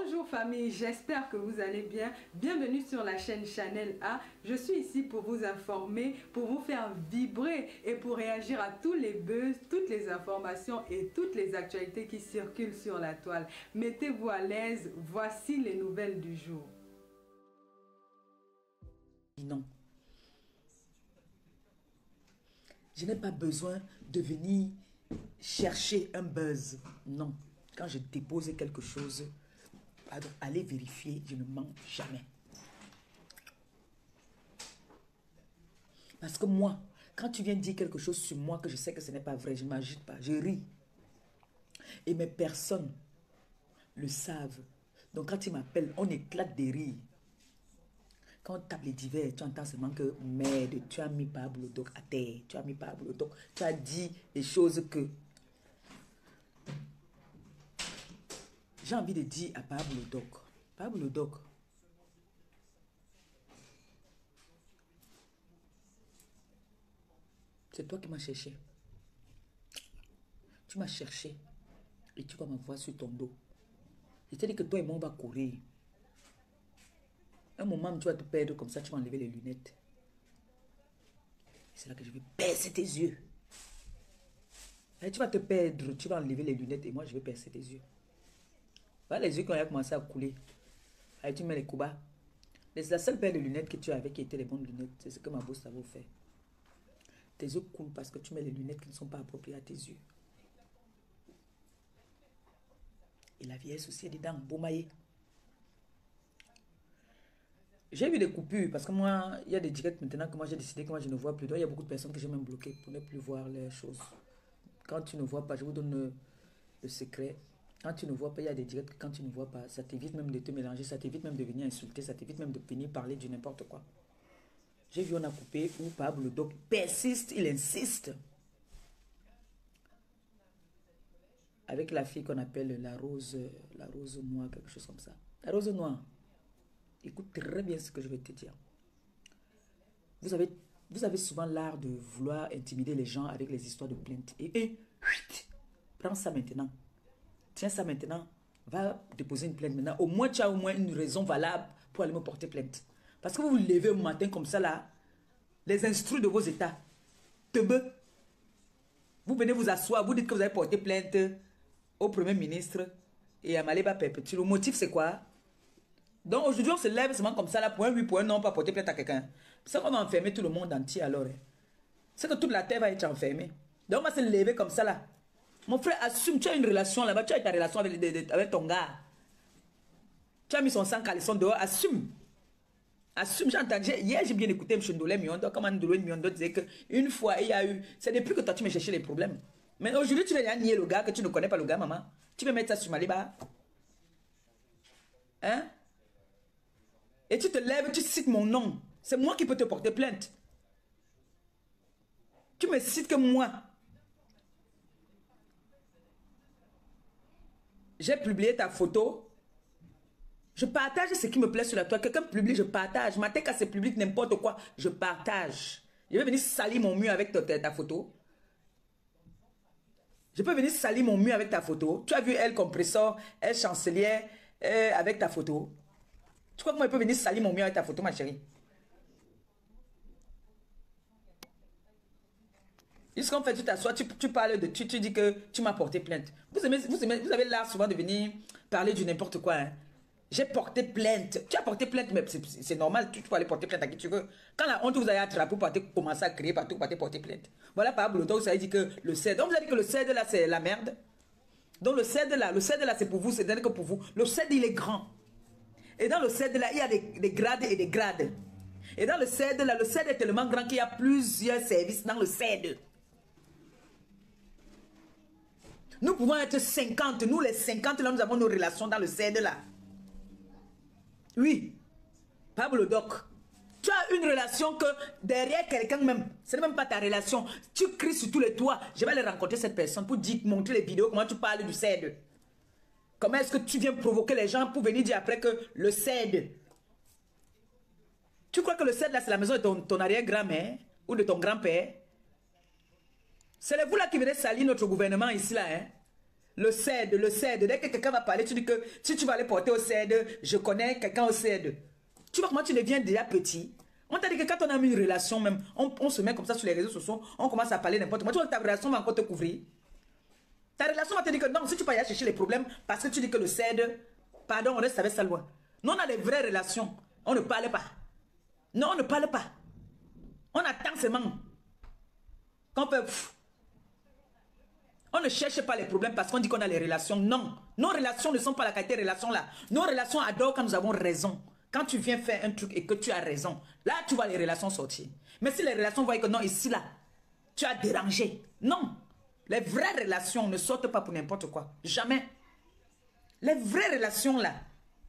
Bonjour famille, j'espère que vous allez bien. Bienvenue sur la chaîne Chanel A. Je suis ici pour vous informer, pour vous faire vibrer et pour réagir à tous les buzz, toutes les informations et toutes les actualités qui circulent sur la toile. Mettez-vous à l'aise, voici les nouvelles du jour. Non. Je n'ai pas besoin de venir chercher un buzz. Non. Quand je dépose quelque chose, pardon, allez vérifier, je ne mens jamais. Parce que moi, quand tu viens dire quelque chose sur moi que je sais que ce n'est pas vrai, je ne m'agite pas, je ris. Et mes personnes le savent. Donc quand ils m'appellent, on éclate des rires. Quand on tape les divers, tu entends seulement que merde, tu as mis Pablo Doc à terre, tu as mis Pablo Doc, tu as dit des choses que... J'ai envie de dire à Pablo Doc, c'est toi qui m'as cherché. Tu m'as cherché et tu vas m'avoir sur ton dos. Je t'ai dit que toi et moi on va courir. Un moment tu vas te perdre comme ça, tu vas enlever les lunettes. C'est là que je vais percer tes yeux. Et tu vas te perdre, tu vas enlever les lunettes et moi je vais percer tes yeux. Voilà les yeux qui ont commencé à couler. Allez, tu mets les coups bas. C'est la seule paire de lunettes que tu avais qui étaient les bonnes lunettes. C'est ce que ma bosse t'avait fait. Tes yeux coulent parce que tu mets les lunettes qui ne sont pas appropriées à tes yeux. Et la vieillesse aussi est dedans, beaumaillée. J'ai vu des coupures parce que moi, il y a des directs maintenant que moi j'ai décidé que moi je ne vois plus. Donc il y a beaucoup de personnes que j'ai même bloquées pour ne plus voir les choses. Quand tu ne vois pas, je vous donne le secret. Quand tu ne vois pas, il y a des directs que quand tu ne vois pas, ça t'évite même de te mélanger, ça t'évite même de venir insulter, ça t'évite même de venir parler du n'importe quoi. J'ai vu on a coupé ou Pablo Doc persiste, il insiste. Avec la fille qu'on appelle la rose noire, quelque chose comme ça. La rose noire. Écoute très bien ce que je vais te dire. Vous avez souvent l'art de vouloir intimider les gens avec les histoires de plainte. Et prends ça maintenant. Tiens ça maintenant. Va déposer une plainte maintenant. Au moins, tu as au moins une raison valable pour aller me porter plainte. Parce que vous vous levez au matin comme ça là, les instruits de vos états, vous venez vous asseoir, vous dites que vous avez porté plainte au Premier ministre et à Maléba Perpétue. Le motif c'est quoi? Donc aujourd'hui on se lève seulement comme ça là pour un oui, pour un non, pas porter plainte à quelqu'un. C'est qu'on va enfermer tout le monde entier alors. C'est que toute la terre va être enfermée. Donc on va se lever comme ça là. Mon frère, assume, tu as une relation là-bas, tu as ta relation avec ton gars. Tu as mis son sang caleçon dehors, assume. Assume, j'ai entendu, hier j'ai bien écouté M. Ndolé Miondo, comme Ndolé Miondo disait qu'une fois il y a eu, c'est depuis que toi tu me cherchais les problèmes. Mais aujourd'hui tu viens nier le gars, que tu ne connais pas le gars, maman. Tu veux mettre ça sur Maliba. Hein? Et tu te lèves, tu cites mon nom. C'est moi qui peux te porter plainte. Tu me cites que moi. J'ai publié ta photo. Je partage ce qui me plaît sur la toile. Quelqu'un publie, je partage. Matin, quand c'est public, n'importe quoi, je partage. Je vais venir salir mon mur avec ta photo. Je peux venir salir mon mur avec ta photo. Tu as vu elle compresseur, elle chancelière avec ta photo. Tu crois que moi, je peux venir salir mon mur avec ta photo, ma chérie? Jusqu'en fait, tu t'assois, tu parles de... Tu dis que tu m'as porté plainte. Vous avez l'art souvent de venir parler du n'importe quoi. Hein. J'ai porté plainte. Tu as porté plainte, mais c'est normal. Tu peux aller porter plainte à qui tu veux. Quand la honte vous avez attrapé, vous partez commencer à crier partout, vous partez porter plainte. Voilà, par exemple, donc ça veut dire que le CED... Donc vous avez dit que le CED là, c'est la merde. Donc le CED là, c'est pour vous, c'est que pour vous. Le CED, il est grand. Et dans le CED là, il y a des grades et des grades. Et dans le CED là, le CED est tellement grand qu'il y a plusieurs services dans le CED. Nous pouvons être 50. Nous, les 50, là, nous avons nos relations dans le CED, là. Oui. Pablo Doc. Tu as une relation que derrière quelqu'un même, ce n'est même pas ta relation. Tu cries sur tous les toits. Je vais aller rencontrer cette personne pour dire, montrer les vidéos, comment tu parles du CED. Comment est-ce que tu viens provoquer les gens pour venir dire après que le CED. Tu crois que le CED, là, c'est la maison de ton arrière-grand-mère ou de ton grand-père? C'est vous là qui venez salir notre gouvernement ici là, hein? Le CED. Dès que quelqu'un va parler, tu dis que si tu vas aller porter au CED, je connais quelqu'un au CED. Tu vois comment tu deviens déjà petit. On t'a dit que quand on a mis une relation même, on se met comme ça sur les réseaux sociaux, on commence à parler n'importe quoi. Tu vois que ta relation va encore te couvrir. Ta relation va te dire que non, si tu peux aller chercher les problèmes parce que tu dis que le CED, pardon, on reste avec ça loin. Nous, on a les vraies relations. On ne parle pas. Non, on ne parle pas. On attend seulement. Qu'on peut... On ne cherche pas les problèmes parce qu'on dit qu'on a les relations. Non. Nos relations ne sont pas la qualité de relations là. Nos relations adorent quand nous avons raison. Quand tu viens faire un truc et que tu as raison, là, tu vois les relations sortir. Mais si les relations voient que non, ici, là, tu as dérangé. Non. Les vraies relations ne sortent pas pour n'importe quoi. Jamais. Les vraies relations, là.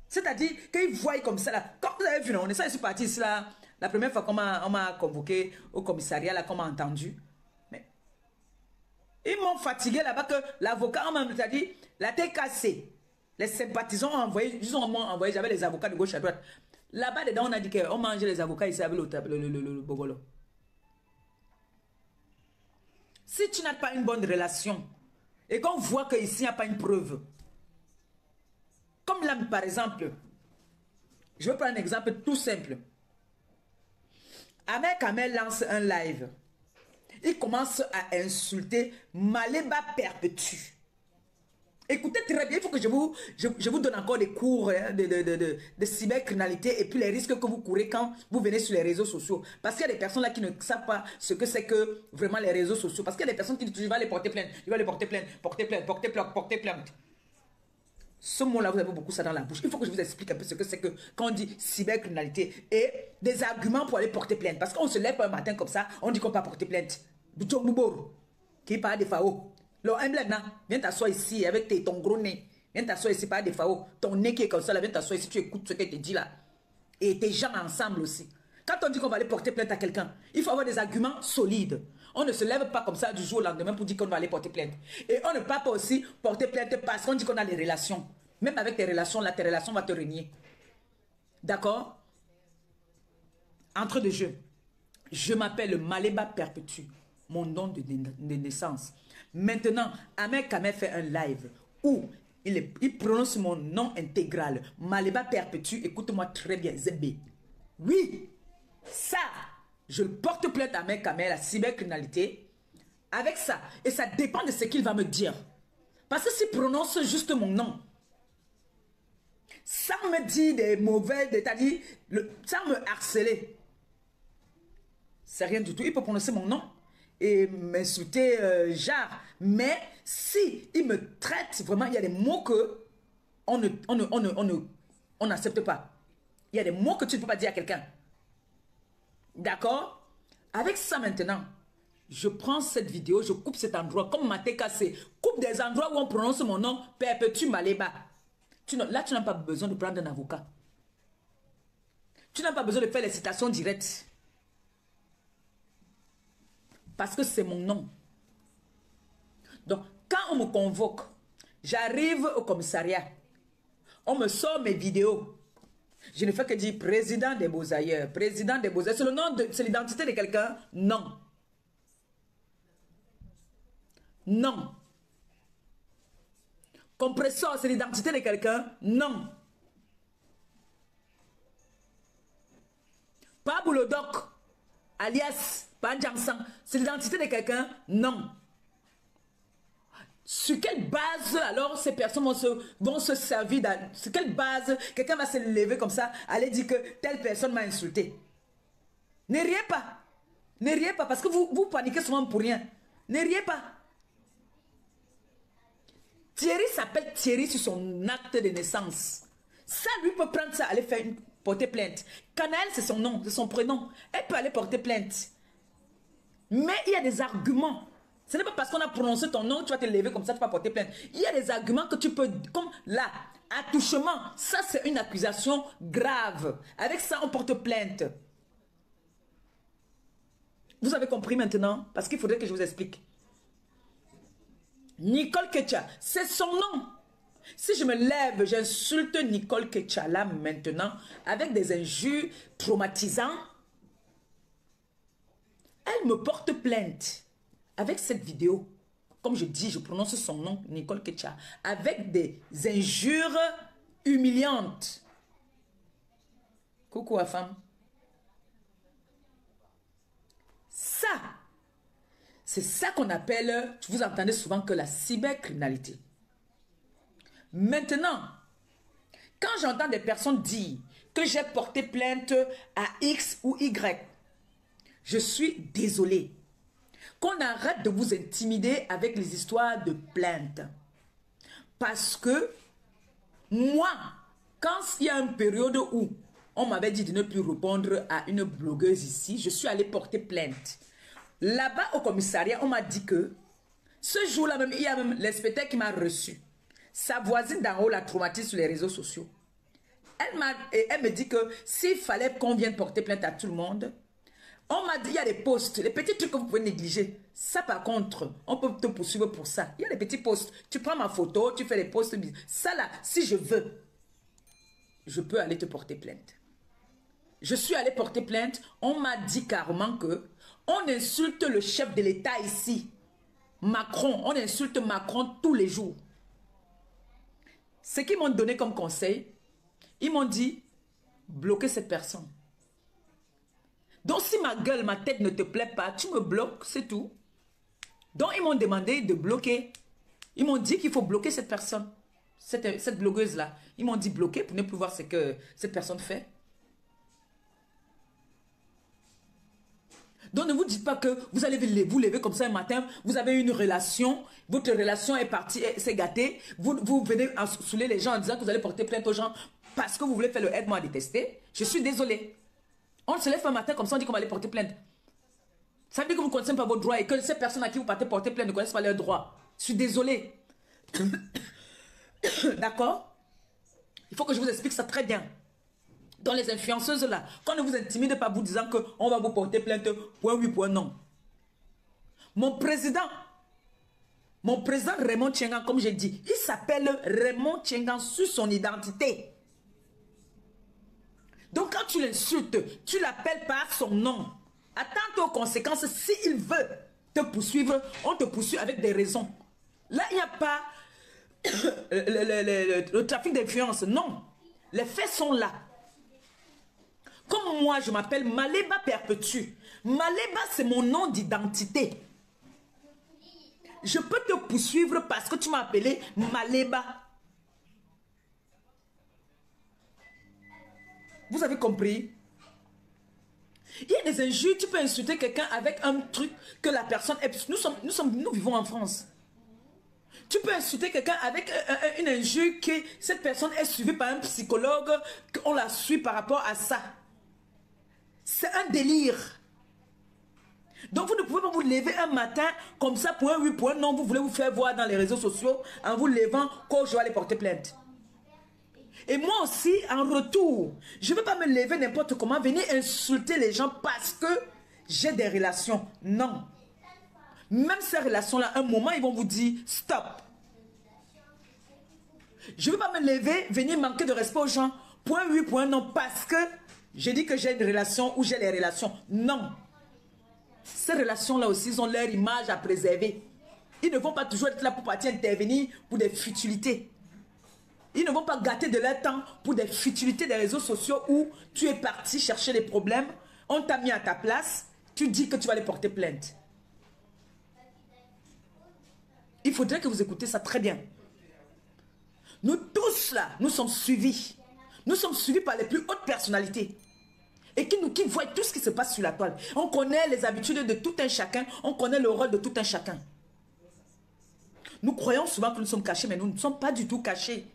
C'est-à-dire qu'ils voient comme ça, là. Comme vous avez vu, on est ça, je suis parti ici, là. La première fois qu'on m'a convoqué au commissariat, là, qu'on m'a entendu. Mais ils m'ont fatigué là-bas que l'avocat, on m'a dit, la tête cassée. Les sympathisants ont envoyé, j'avais les avocats de gauche à droite. Là-bas, dedans, on a dit qu'on mangeait les avocats ici avec le bogolo. Si tu n'as pas une bonne relation et qu'on voit qu'ici, il n'y a pas une preuve. Comme là, par exemple, je vais prendre un exemple tout simple. Ahmed Kamel lance un live. Il commence à insulter Maléba Perpétue. Écoutez très bien, il faut que je vous donne encore des cours de cybercriminalité et puis les risques que vous courez quand vous venez sur les réseaux sociaux. Parce qu'il y a des personnes là qui ne savent pas ce que c'est que vraiment les réseaux sociaux. Parce qu'il y a des personnes qui disent, je vais aller porter plainte, je vais aller porter plainte, porter plainte, porter plainte, porter plainte. Ce mot-là, vous avez beaucoup ça dans la bouche. Il faut que je vous explique un peu ce que c'est que quand on dit cybercriminalité et des arguments pour aller porter plainte. Parce qu'on se lève un matin comme ça, on dit qu'on va porter plainte. Qui parle de FAO. Viens t'asseoir ici avec ton gros nez. Viens t'asseoir ici par des FAO. Ton nez qui est comme ça, là, viens t'asseoir ici, tu écoutes ce qu'elle te dit là. Et tes gens ensemble aussi. Quand on dit qu'on va aller porter plainte à quelqu'un, il faut avoir des arguments solides. On ne se lève pas comme ça du jour au lendemain pour dire qu'on va aller porter plainte. Et on ne peut pas aussi porter plainte parce qu'on dit qu'on a des relations. Même avec tes relations, là, tes relations vont te renier. D'accord? Entre deux jeux. Je m'appelle Maléba Perpétue. Mon nom de naissance. Maintenant, Ahmed Kamel fait un live où il prononce mon nom intégral. Maléba Perpétue, écoute-moi très bien, Zébé. Oui, ça, je porte plainte à Ahmed Kamel, la cybercriminalité, avec ça. Et ça dépend de ce qu'il va me dire. Parce que s'il prononce juste mon nom, ça me dit des mauvais, c'est-à-dire, ça me harceler. C'est rien du tout. Il peut prononcer mon nom et m'insulter, genre. Mais si il me traite, vraiment, il y a des mots que on n'accepte pas. Il y a des mots que tu ne peux pas dire à quelqu'un. D'accord? Avec ça maintenant, je prends cette vidéo, je coupe cet endroit, comme Maté Cassé. Coupe des endroits où on prononce mon nom, Perpétue Maléba. Là, tu n'as pas besoin de prendre un avocat. Tu n'as pas besoin de faire les citations directes. Parce que c'est mon nom. Donc, quand on me convoque, j'arrive au commissariat. On me sort mes vidéos. Je ne fais que dire président des Beaux-Ailleurs. Président des Beaux-Ailleurs. C'est le nom, c'est l'identité de quelqu'un? Non. Non. Compresseur, c'est l'identité de quelqu'un? Non. Pas Boulodok, alias Panjangsang, c'est l'identité de quelqu'un? Non. Sur quelle base alors ces personnes vont se servir? Sur quelle base quelqu'un va se lever comme ça, aller dire que telle personne m'a insulté? Ne riez pas. Ne riez pas parce que vous paniquez souvent pour rien. Ne riez pas. Thierry s'appelle Thierry sur son acte de naissance. Ça, lui peut prendre ça, aller porter plainte. Canaël, c'est son nom, c'est son prénom. Elle peut aller porter plainte. Mais il y a des arguments. Ce n'est pas parce qu'on a prononcé ton nom que tu vas te lever comme ça, tu vas porter plainte. Il y a des arguments que tu peux, comme là, attouchement. Ça, c'est une accusation grave. Avec ça, on porte plainte. Vous avez compris maintenant? Parce qu'il faudrait que je vous explique. Nicole Ketcha, c'est son nom. Si je me lève, j'insulte Nicole Ketcha là maintenant, avec des injures traumatisantes, elle me porte plainte avec cette vidéo. comme je dis, je prononce son nom, Nicole Ketcha, avec des injures humiliantes. Coucou à femme. Ça, c'est ça qu'on appelle, vous entendez souvent que la cybercriminalité. Maintenant, quand j'entends des personnes dire que j'ai porté plainte à X ou Y, je suis désolée. Qu'on arrête de vous intimider avec les histoires de plainte. Parce que moi, quand il y a une période où on m'avait dit de ne plus répondre à une blogueuse ici, je suis allée porter plainte. Là-bas au commissariat, on m'a dit que ce jour-là même, il y a même l'inspecteur qui m'a reçu. Sa voisine d'en haut l'a traumatisée sur les réseaux sociaux. Elle me dit que s'il fallait qu'on vienne porter plainte à tout le monde, on m'a dit, il y a des posts, les petits trucs que vous pouvez négliger. Ça, par contre, on peut te poursuivre pour ça. Il y a des petits posts. Tu prends ma photo, tu fais les posts. Ça, là, si je veux, je peux aller te porter plainte. Je suis allée porter plainte. On m'a dit carrément que on insulte le chef de l'État ici. Macron. On insulte Macron tous les jours. Ce qu'ils m'ont donné comme conseil, ils m'ont dit, bloquez cette personne. Donc, si ma gueule, ma tête ne te plaît pas, tu me bloques, c'est tout. Donc, ils m'ont demandé de bloquer. Ils m'ont dit qu'il faut bloquer cette personne, cette blogueuse-là. Ils m'ont dit bloquer pour ne plus voir ce que cette personne fait. Donc, ne vous dites pas que vous allez vous lever comme ça un matin, vous avez une relation, votre relation est partie, c'est gâté. Vous venez saouler les gens en disant que vous allez porter plainte aux gens parce que vous voulez faire le aide-moi à détester. Je suis désolée. On se lève un matin comme ça, on dit qu'on va aller porter plainte. Ça veut dire que vous ne connaissez pas vos droits et que ces personnes à qui vous partez porter plainte ne connaissent pas leurs droits. Je suis désolée. D'accord? Il faut que je vous explique ça très bien. Dans les influenceuses là, qu'on ne vous intimide pas vous disant qu'on va vous porter plainte, point oui, point non. Mon président Raymond Tchengan, comme j'ai dit, il s'appelle Raymond Tchengan sur son identité. Donc quand tu l'insultes, tu l'appelles par son nom. Attends aux conséquences. S'il veut te poursuivre, on te poursuit avec des raisons. Là, il n'y a pas le trafic d'influence. Non. Les faits sont là. Comme moi, je m'appelle Maléba Perpétue. Maléba, c'est mon nom d'identité. Je peux te poursuivre parce que tu m'as appelé Maléba. Vous avez compris? Il y a des injures, tu peux insulter quelqu'un avec un truc que la personne est... Nous vivons en France. Tu peux insulter quelqu'un avec une injure que cette personne est suivie par un psychologue, qu'on la suit par rapport à ça. C'est un délire. Donc vous ne pouvez pas vous lever un matin comme ça pour un oui, pour un non, vous voulez vous faire voir dans les réseaux sociaux en vous levant quand je vais aller porter plainte. Et moi aussi, en retour, je ne vais pas me lever n'importe comment, venir insulter les gens parce que j'ai des relations. Non. Même ces relations-là, un moment, ils vont vous dire stop. Je ne vais pas me lever, venir manquer de respect aux gens. Point oui, point non, parce que j'ai dit que j'ai une relation ou j'ai les relations. Non. Ces relations-là aussi, ils ont leur image à préserver. Ils ne vont pas toujours être là pour partir intervenir pour des futilités. Ils ne vont pas gâter de leur temps pour des futilités des réseaux sociaux où tu es parti chercher des problèmes, on t'a mis à ta place, tu dis que tu vas les porter plainte. Il faudrait que vous écoutez ça très bien. Nous tous là, nous sommes suivis. Nous sommes suivis par les plus hautes personnalités. Et qui voient tout ce qui se passe sur la toile. On connaît les habitudes de tout un chacun, on connaît le rôle de tout un chacun. Nous croyons souvent que nous sommes cachés, mais nous ne sommes pas du tout cachés.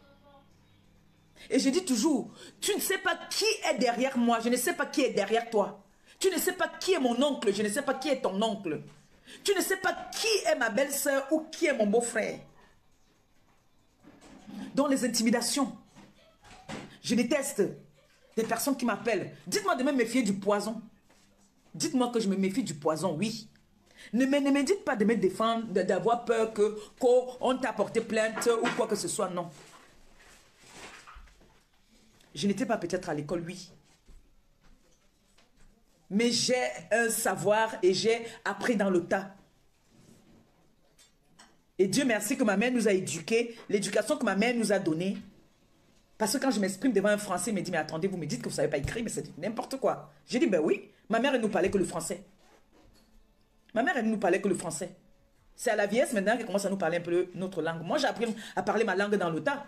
Et je dis toujours, tu ne sais pas qui est derrière moi, je ne sais pas qui est derrière toi. Tu ne sais pas qui est mon oncle, je ne sais pas qui est ton oncle. Tu ne sais pas qui est ma belle-sœur ou qui est mon beau-frère. Dans les intimidations, je déteste des personnes qui m'appellent. Dites-moi de me méfier du poison. Dites-moi que je me méfie du poison, oui. Ne me dites pas de me défendre, d'avoir peur qu'on t'a porté plainte ou quoi que ce soit, non. Je n'étais pas peut-être à l'école, oui. Mais j'ai un savoir et j'ai appris dans le tas. Et Dieu merci que ma mère nous a éduqués, l'éducation que ma mère nous a donnée. Parce que quand je m'exprime devant un Français, il me dit, mais attendez, vous me dites que vous ne savez pas écrire, mais c'est n'importe quoi. J'ai dit, ben oui, ma mère, elle nous parlait que le français. Ma mère, elle nous parlait que le français. C'est à la vieillesse maintenant qu'elle commence à nous parler un peu notre langue. Moi, j'ai appris à parler ma langue dans le tas.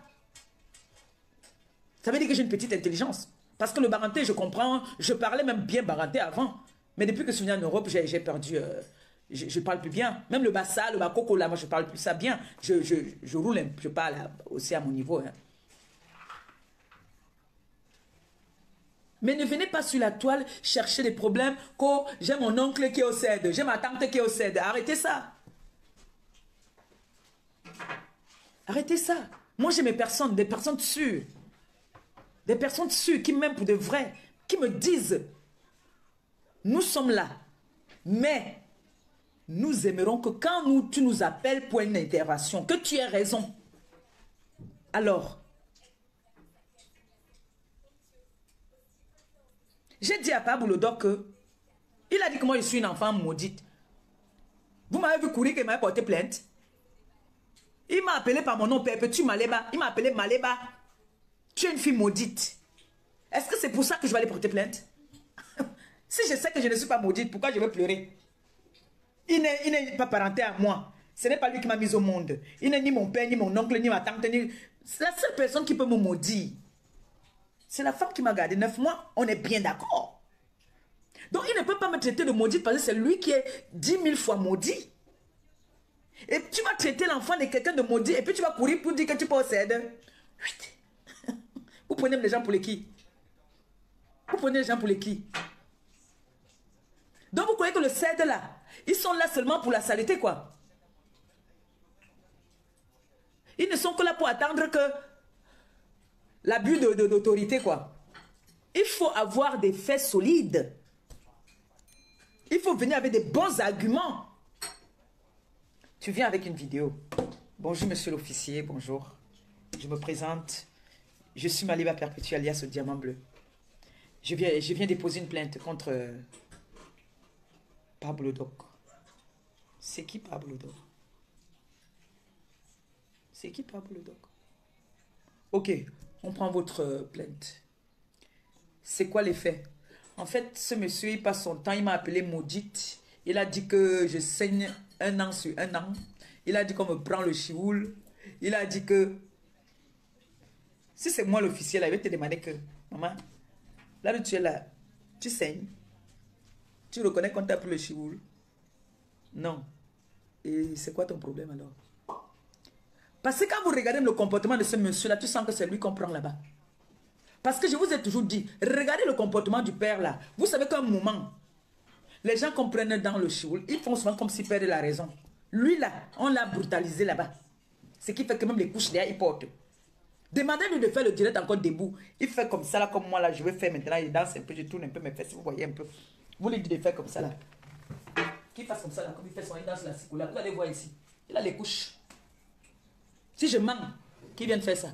Ça veut dire que j'ai une petite intelligence. Parce que le barantais, je comprends, je parlais même bien barantais avant. Mais depuis que je suis venue en Europe, j'ai perdu, je parle plus bien. Même le bassa, le bakoko, là, moi, je parle plus ça bien. Je roule, je parle aussi à mon niveau. Hein. Mais ne venez pas sur la toile chercher des problèmes. Oh, j'ai mon oncle qui est au CED, j'ai ma tante qui est au CED. Arrêtez ça. Arrêtez ça. Moi, j'ai mes personnes, des personnes sûres. Des personnes sûres qui m'aiment pour de vrai, qui me disent, nous sommes là, mais nous aimerons que quand tu nous appelles pour une intervention, que tu aies raison. Alors, j'ai dit à Pablo que il a dit que moi je suis une enfant maudite. Vous m'avez vu courir qu'il m'a porté plainte. Il m'a appelé par mon nom, Perpétue Maleba. Il m'a appelé Maleba. Tu es une fille maudite. Est-ce que c'est pour ça que je vais aller porter plainte? Si je sais que je ne suis pas maudite, pourquoi je vais pleurer? Il n'est pas parenté à moi. Ce n'est pas lui qui m'a mise au monde. Il n'est ni mon père, ni mon oncle, ni ma tante. C'est la seule personne qui peut me maudire. C'est la femme qui m'a gardé 9 mois. On est bien d'accord. Donc il ne peut pas me traiter de maudite parce que c'est lui qui est 10 000 fois maudit. Et tu vas traiter l'enfant de quelqu'un de maudit et puis tu vas courir pour dire que tu possèdes. Vous prenez les gens pour les qui? Vous prenez les gens pour les qui? Donc vous croyez que le CED là, ils sont là seulement pour la saleté quoi? Ils ne sont que là pour attendre que l'abus d'autorité quoi. Il faut avoir des faits solides. Il faut venir avec des bons arguments. Tu viens avec une vidéo. Bonjour monsieur l'officier, bonjour. Je me présente. Je suis Maleba Perpétue alias au diamant bleu. Je viens déposer une plainte contre Pablo Doc. C'est qui Pablo Doc? C'est qui Pablo Doc? Ok, on prend votre plainte. C'est quoi les faits? En fait, ce monsieur, il passe son temps, il m'a appelé maudite. Il a dit que je saigne 1 an sur 1 an. Il a dit qu'on me prend le chioul. Il a dit que si c'est moi l'officier, il va te demander que, maman, là où tu es là, tu saignes. Tu reconnais qu'on t'a pris le chioul? Non. Et c'est quoi ton problème alors? Parce que quand vous regardez le comportement de ce monsieur-là, tu sens que c'est lui qu'on prend là-bas. Parce que je vous ai toujours dit, regardez le comportement du père là. Vous savez qu'à un moment, les gens comprennent dans le chioul, ils font souvent comme s'ils perdaient la raison. Lui là, on l'a brutalisé là-bas. Ce qui fait que même les couches derrière, il porte. Demandez-lui de faire le direct encore debout. Il fait comme ça là, comme moi là, je vais faire maintenant. Il danse un peu, je tourne un peu mes fesses, vous voyez un peu. Vous lui dites de faire comme ça là. Qu'il fasse comme ça là, comme il fait son, il danse la là. Vous allez voir ici. Il a les couches. Si je mens, qui vient de faire ça?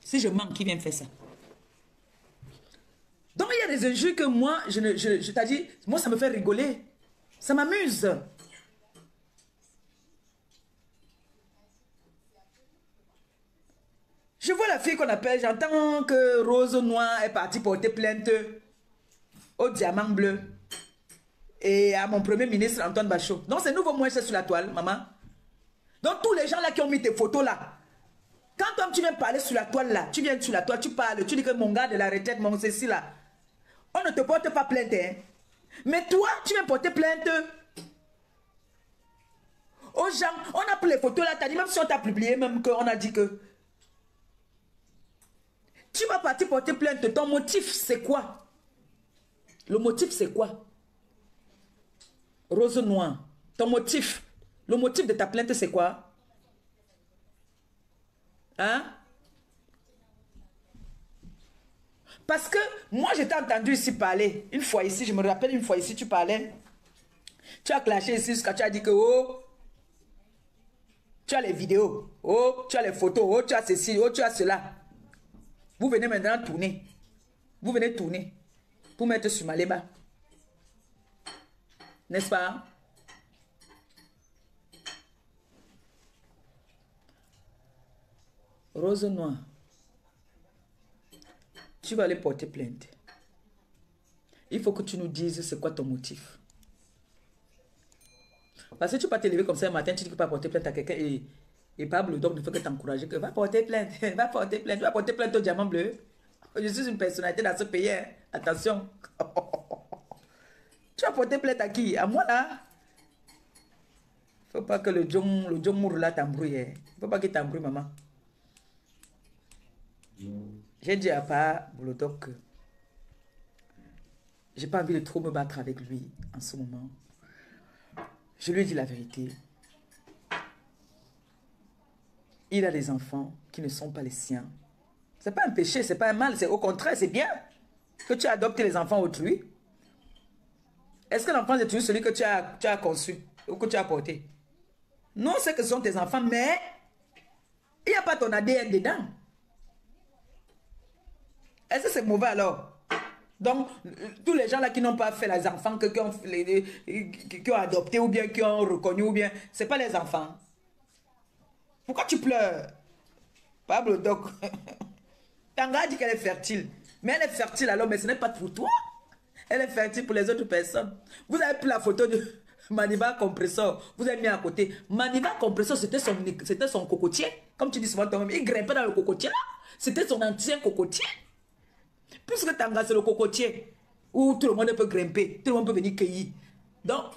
Si je mens, qui vient de faire ça? Donc il y a des injures que moi, je t'ai dit, moi ça me fait rigoler. Ça m'amuse. Je vois la fille qu'on appelle, j'entends que Rose Noire est partie porter plainte au diamant bleu et à mon premier ministre Antoine Bachot. Donc c'est nouveau moi, c'est sur la toile, maman. Donc tous les gens là qui ont mis tes photos là, quand toi tu viens parler sur la toile là, tu viens sur la toile, tu parles, tu dis que mon gars de la retraite, mon ceci là, on ne te porte pas plainte, hein. Mais toi, tu viens porter plainte aux gens. On a pris les photos là, t'as dit, même si on t'a publié, même qu'on a dit que tu vas partir porter plainte. Ton motif, c'est quoi? Le motif, c'est quoi? Rose Noire. Ton motif. Le motif de ta plainte, c'est quoi? Hein? Parce que moi, je t'ai entendu ici parler. Une fois ici, je me rappelle une fois ici, tu parlais. Tu as clashé ici jusqu'à tu as dit que, oh, tu as les vidéos. Oh, tu as les photos. Oh, tu as ceci. Oh, tu as cela. Vous venez maintenant tourner. Vous venez tourner pour mettre sur Maleba. N'est-ce pas? Rose Noire, tu vas aller porter plainte. Il faut que tu nous dises c'est quoi ton motif. Parce que tu ne peux pas te lever comme ça un matin, tu dis que tu peux pas porter plainte à quelqu'un et Pablo donc ne fait que t'encourager que va porter plainte, va porter plainte, va porter plainte au diamant bleu. Je suis une personnalité dans ce pays, hein. Attention. Tu vas porter plainte à qui? À moi là? Faut pas que le John Mour là t'embrouille. Hein. Faut pas qu'il t'embrouille, maman. J'ai dit à pas Boulodoc que j'ai pas envie de trop me battre avec lui en ce moment. Je lui ai dit la vérité. Il a des enfants qui ne sont pas les siens. C'est pas un péché, c'est pas un mal, c'est au contraire, c'est bien que tu adoptes les enfants autrui. Est-ce que l'enfant est toujours celui que tu as conçu ou que tu as porté? Non, c'est que ce sont tes enfants, mais il n'y a pas ton ADN dedans. Est-ce que c'est mauvais alors? Donc, tous les gens là qui n'ont pas fait les enfants, qui ont adopté ou bien qui ont reconnu ou bien, ce n'est pas les enfants. Pourquoi tu pleures? Pablo Doc. Tanga dit qu'elle est fertile. Mais elle est fertile alors, mais ce n'est pas pour toi. Elle est fertile pour les autres personnes. Vous avez pris la photo de Maniva Compressor. Vous avez mis à côté. Maniva Compressor, c'était son cocotier. Comme tu dis souvent toi-même, il grimpait dans le cocotier là. C'était son ancien cocotier. Puisque Tanga, c'est le cocotier où tout le monde peut grimper, tout le monde peut venir cueillir. Donc,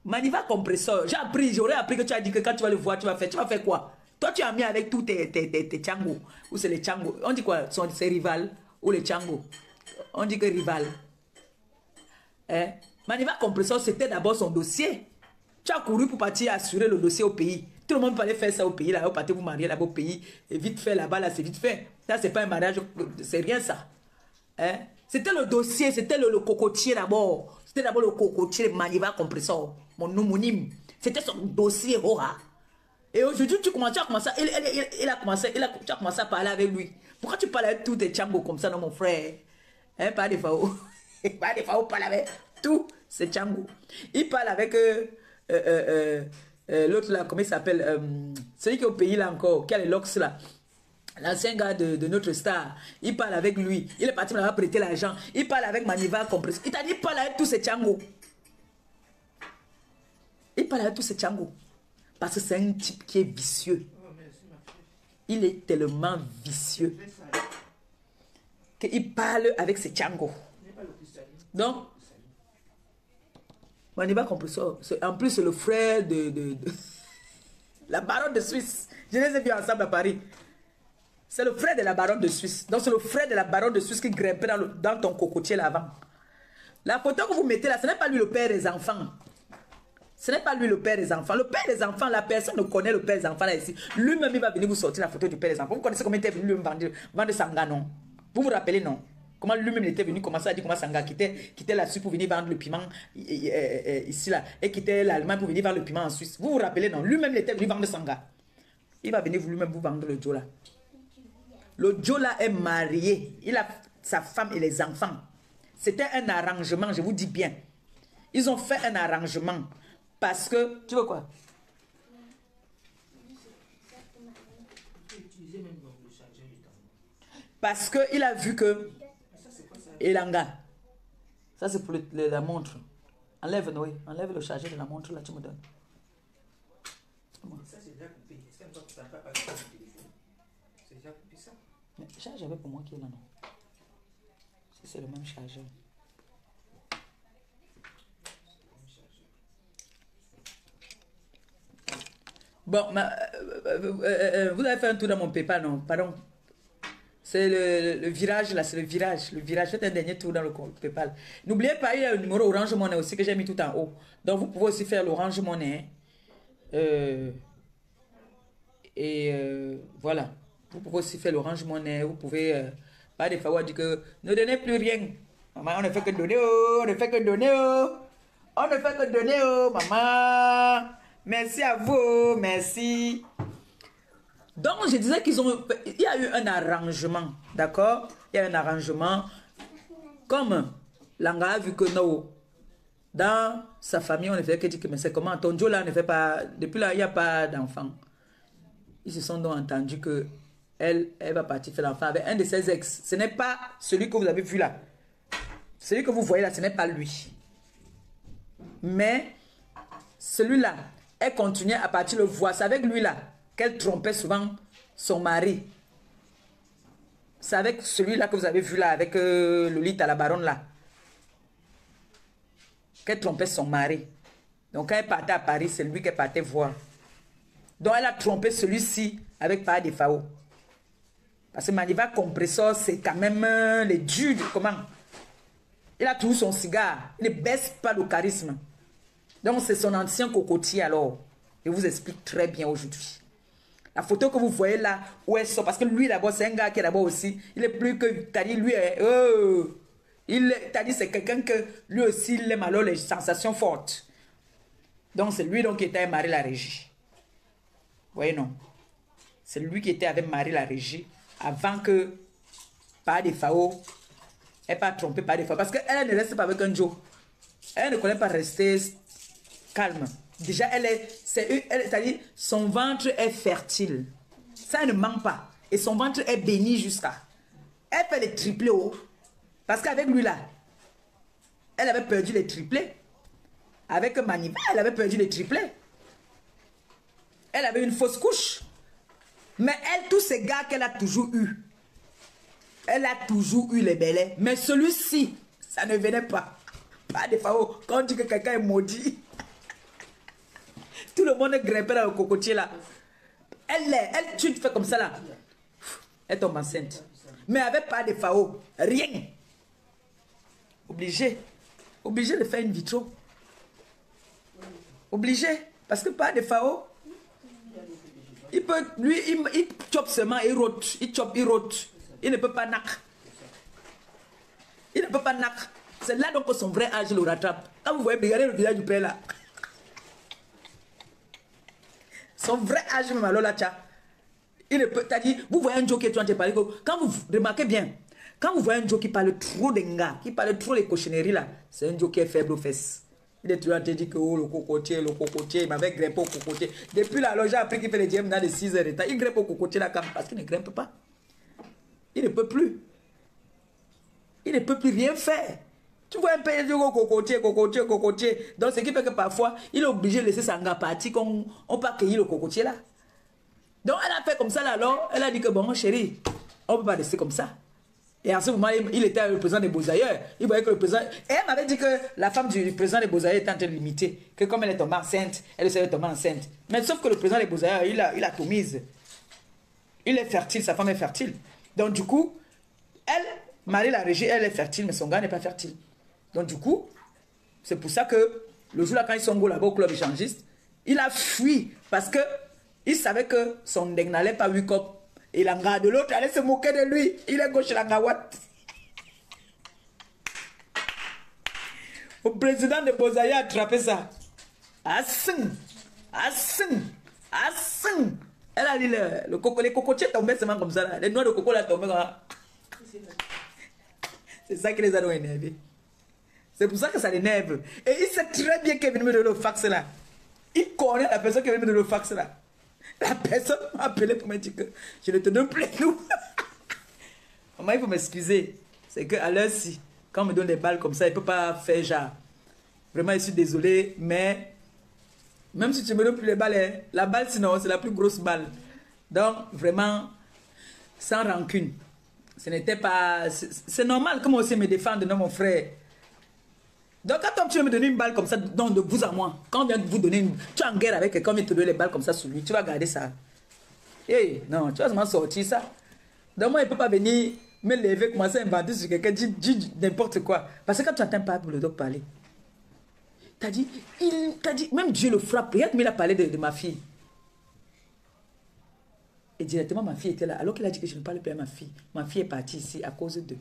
Maniva Compressor, j'aurais appris que tu as dit que quand tu vas le voir, tu vas faire quoi? Toi, tu as mis avec tous tes tchangos. Ou c'est les tchangos. On dit quoi? C'est rival ou les tchangos. On dit que rival. Hein? Maniva Compressor, c'était d'abord son dossier. Tu as couru pour partir assurer le dossier au pays. Tout le monde peut aller faire ça au pays. Là, vous partez vous marier là-bas au pays. Et vite fait là-bas, là, c'est vite fait. Ça, c'est pas un mariage. C'est rien ça. Hein? C'était le dossier, c'était le cocotier d'abord. C'était d'abord le cocotier de Maniva Compressor. Mon homonyme. C'était son dossier, Hora. Et aujourd'hui, tu as commencé, tu as commencé à parler avec lui. Pourquoi tu parles avec tous tes tchangos comme ça, non, mon frère? Hein, pas des FAO. Pas des FAO, parle avec tous ces tchangos. Il parle avec l'autre là, comment il s'appelle? Celui qui est au pays là encore, qui a les locks là. L'ancien gars de notre star. Il parle avec lui. Il est parti me prêter l'argent. Il parle avec Maniva Compressor. Il t'a dit, il parle avec tous ces tchangos. Il parle avec tous ces tchangos. Parce que c'est un type qui est vicieux. Il est tellement vicieux qu'il parle avec ses tchangos. Donc, Maniva Compressor, en plus c'est le frère de la baronne de Suisse. Je les ai vus ensemble à Paris. C'est le frère de la baronne de Suisse. Donc c'est le frère de la baronne de Suisse qui grimpait dans ton cocotier là avant. La photo que vous mettez là, ce n'est pas lui le père des enfants. Ce n'est pas lui le père des enfants. Le père des enfants, la personne ne connaît le père des enfants là ici. Lui-même, il va venir vous sortir la photo du père des enfants. Vous connaissez comment il était venu lui vendre Sanga, non? Vous vous rappelez, non? Comment lui-même il était venu commencer à dire comment Sanga quittait la Suisse pour venir vendre le piment ici là. Et quittait l'Allemagne pour venir vendre le piment en Suisse. Vous vous rappelez, non? Lui-même il était venu vendre Sanga. Il va venir lui-même vous vendre le Joe là. Le Joe là est marié. Il a sa femme et les enfants. C'était un arrangement, je vous dis bien. Ils ont fait un arrangement. Parce que, tu veux quoi? Parce qu'il a vu que Elanga, ça c'est pour la montre. Enlève, Noé, enlève le chargeur de la montre là, tu me donnes. Ça c'est déjà coupé. Est-ce que ça n'a pas passé sur le téléphone? C'est déjà coupé ça? Mais charge avec pour moi qui est là, non? Si c'est le même chargeur. Bon, vous avez fait un tour dans mon PayPal, non? Pardon. C'est le virage, là, c'est le virage. Le virage, faites un dernier tour dans le PayPal. N'oubliez pas, il y a le numéro Orange Money aussi que j'ai mis tout en haut. Donc, vous pouvez aussi faire l'Orange Money. Voilà. Vous pouvez aussi faire l'Orange Money. Vous pouvez, pas des fois, dire que ne donnez plus rien. Maman, on ne fait que donner, oh, on ne fait que donner, oh. On ne fait que donner, oh, maman. Merci à vous, merci. Donc, je disais qu'il y a eu un arrangement, d'accord? Il y a eu un arrangement. Comme Langa a vu que non, dans sa famille, on ne fait que dire que mais c'est comment? Ton Joe là ne fait pas, depuis là, il n'y a pas d'enfant. Ils se sont donc entendus que elle va partir faire l'enfant avec un de ses ex. Ce n'est pas celui que vous avez vu là. Celui que vous voyez là, ce n'est pas lui. Mais celui-là, elle continuait à partir le voir. C'est avec lui là qu'elle trompait souvent son mari. C'est avec celui-là que vous avez vu là, avec Lolita, la baronne là, qu'elle trompait son mari. Donc quand elle partait à Paris, c'est lui qu'elle partait voir. Donc elle a trompé celui-ci avec Paa de Fao. Parce que Maniva Compressor, c'est quand même les dieux du comment. Il a toujours son cigare. Il ne baisse pas le charisme. Donc c'est son ancien cocotier alors. Je vous explique très bien aujourd'hui. La photo que vous voyez là, où elle sort, parce que lui d'abord, c'est un gars qui est d'abord aussi, il est plus que, t'as dit, lui, t'as dit, c'est quelqu'un que, lui aussi, il aime alors les sensations fortes. Donc c'est lui donc qui était avec Marie la Régie. Vous voyez non? C'est lui qui était avec Marie la Régie, avant que, Paa de Fao, elle n'est pas trompée Paa de Fao, parce qu'elle ne reste pas avec un Joe. Elle ne connaît pas rester calme. Déjà, c'est-à-dire, son ventre est fertile. Ça ne manque pas. Et son ventre est béni jusqu'à. Elle fait les triplés haut. Parce qu'avec lui là, elle avait perdu les triplés. Avec Maniva, elle avait perdu les triplés. Elle avait une fausse couche. Mais elle, tous ces gars qu'elle a toujours eu, elle a toujours eu les bélets. Mais celui-ci, ça ne venait pas. Pas de Fao. Quand on dit que quelqu'un est maudit, tout le monde est grimpé dans le cocotier là. Tu te fais comme ça là. Elle tombe enceinte. Mais avec Paa de Fao, rien. Obligé de faire une vitro. Obligé. Parce que Paa de Fao, il peut, lui, il chope seulement, il rote. Il chope, il rote. Il ne peut pas nac. Il ne peut pas nac. C'est là donc que son vrai âge le rattrape. Quand vous voyez, regardez le visage du père là. Son vrai âge même alors là, il ne peut, c'est-à-dire, vous voyez un Joe qui est en train de parler, quand vous remarquez bien, quand vous voyez un Joe qui parle trop des gars, qui parle trop les cochonneries là, c'est un Joe qui est faible aux fesses. Il est toujours en train de dire que oh, le cocotier, il m'avait grimpé au cocotier. Depuis là, j'ai appris qu'il fait les dièmes dans les 6 heures de temps. Il grimpe au cocotier là parce qu'il ne grimpe pas. Il ne peut plus. Il ne peut plus rien faire. Tu vois un peu de cocotier. Donc, ce qui fait que parfois, il est obligé de laisser sa gars partir qu'on peut accueillir le cocotier là. Donc, elle a fait comme ça là, alors, elle a dit que bon, chérie, on ne peut pas laisser comme ça. Et en ce moment, il était le président des Beaux-Ailleurs. Il voyait que le président... Et elle m'avait dit que la femme du président des Beaux-Ailleurs était en train de l'imiter. Que comme elle est tombée enceinte, elle essayait de tomber enceinte. Mais sauf que le président des Beaux-Ailleurs, il a tout mise. Il est fertile, sa femme est fertile. Donc, du coup, elle, Marie la Régie, elle est fertile, mais son gars n'est pas fertile. Donc du coup, c'est pour ça que le jour là, quand ils sont là-bas au club échangiste, il a fui parce que il savait que son deg n'allait pas lui comme et l'anga de l'autre allait se moquer de lui. Il est gauche l'anga what? Le président de Beaux-Ailleurs a attrapé ça. Assing. Elle a dit les cocotiers tombaient seulement comme ça là. Les noix de coco là tombaient comme ça. C'est ça qui les a énervés. C'est pour ça que ça l'énerve. Et il sait très bien qu'il est venu me donner le fax là. Il connaît la personne qui est venue me donner le fax là. La personne m'a appelé pour me dire que je ne te donne plus nous. Maman, il faut m'excuser. C'est qu'à l'heure-ci, quand on me donne des balles comme ça, il ne peut pas faire genre. Vraiment, je suis désolé, mais même si tu me donnes plus les balles, hein, la balle sinon, c'est la plus grosse balle. Donc, vraiment, sans rancune. Ce n'était pas... C'est normal que moi aussi me défendre, non mon frère. Donc quand tu veux me donner une balle comme ça, donc de vous à moi, quand on vient de vous donner une... Tu es en guerre avec quelqu'un, il te donne les balles comme ça sur lui, tu vas garder ça. Hey, non, tu vas seulement sortir ça. Donc moi, il ne peut pas venir me lever, commencer à inventer sur quelqu'un, dire n'importe quoi. Parce que quand tu n'entends pas le doc parler, t'as dit, même Dieu le frappe, regarde, mais il a parlé de ma fille. Et directement, ma fille était là. Alors qu'il a dit que je ne parle plus à ma fille. Ma fille est partie ici à cause d'eux.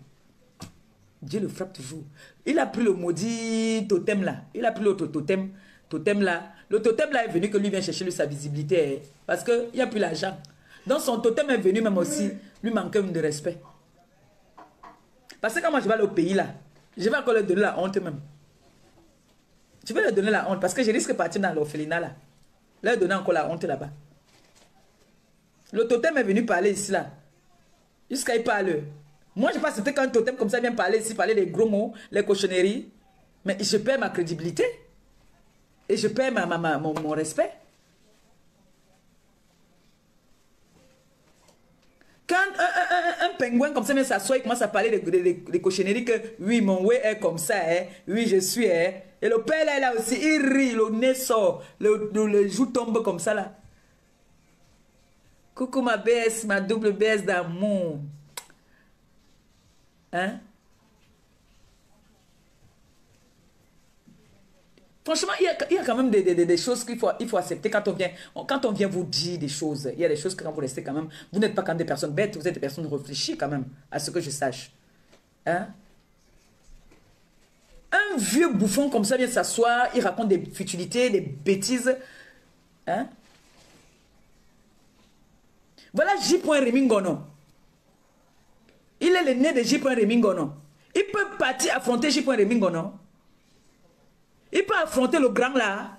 Dieu le frappe toujours. Il a pris le maudit totem là. Il a pris l'autre totem là. Le totem là est venu que lui vient chercher lui, sa visibilité. Parce qu'il n'y a plus l'argent. Donc son totem est venu même aussi lui manquer de respect. Parce que quand moi je vais aller au pays là, je vais encore leur donner la honte même. Je vais leur donner la honte parce que je risque de partir dans l'orphelinat là. Leur donner encore la honte là-bas. Le totem est venu parler ici là. Jusqu'à il parle. Moi, je pense que quand un totem comme ça vient parler ici, parler des gros mots, les cochonneries, mais je perds ma crédibilité. Et je perds mon respect. Quand un pingouin comme ça vient s'asseoir et commence à parler des cochonneries que oui, mon ouais est comme ça, hein, oui, je suis, hein. Et le père là aussi, il rit, le nez sort, le joue tombe comme ça là. Coucou ma baisse, ma double baisse d'amour. Hein? Franchement, il y a quand même des choses qu'il faut accepter quand on vient vous dire des choses. Il y a des choses que quand vous restez quand même, vous n'êtes pas quand même des personnes bêtes, vous êtes des personnes réfléchies quand même, à ce que je sache. Hein? Un vieux bouffon comme ça vient s'asseoir, il raconte des futilités, des bêtises. Hein? Voilà J. Remingono. Il est le nez de J. Remingono. Il peut partir affronter J. Remingono. Il peut affronter le grand là.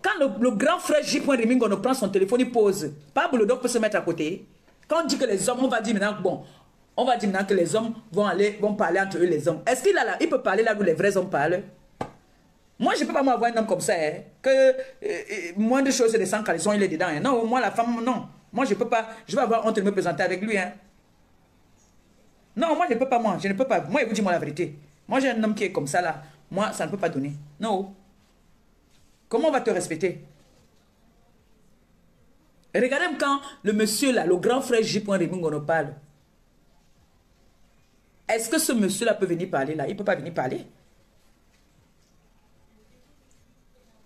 Quand le grand frère J. Remingono prend son téléphone, il pose. Pablo Doc peut se mettre à côté. Quand on dit que les hommes, on va dire maintenant, bon, on va dire maintenant que les hommes vont parler entre eux les hommes. Est-ce qu'il a là, il peut parler là où les vrais hommes parlent? Moi, je ne peux pas m'avoir un homme comme ça, hein, que moins de choses, c'est des sans caleçons, il est dedans. Hein. Non, moi, la femme, non. Moi, je ne peux pas, je vais avoir honte de me présenter avec lui. Hein. Non, moi, je ne peux pas, moi, je ne peux pas. Moi, je vous dis moi la vérité. Moi, j'ai un homme qui est comme ça, là. Moi, ça ne peut pas donner. Non. Comment on va te respecter? Regardez quand le monsieur, là, le grand frère J. Remingono parle. Est-ce que ce monsieur-là peut venir parler, là? Il ne peut pas venir parler.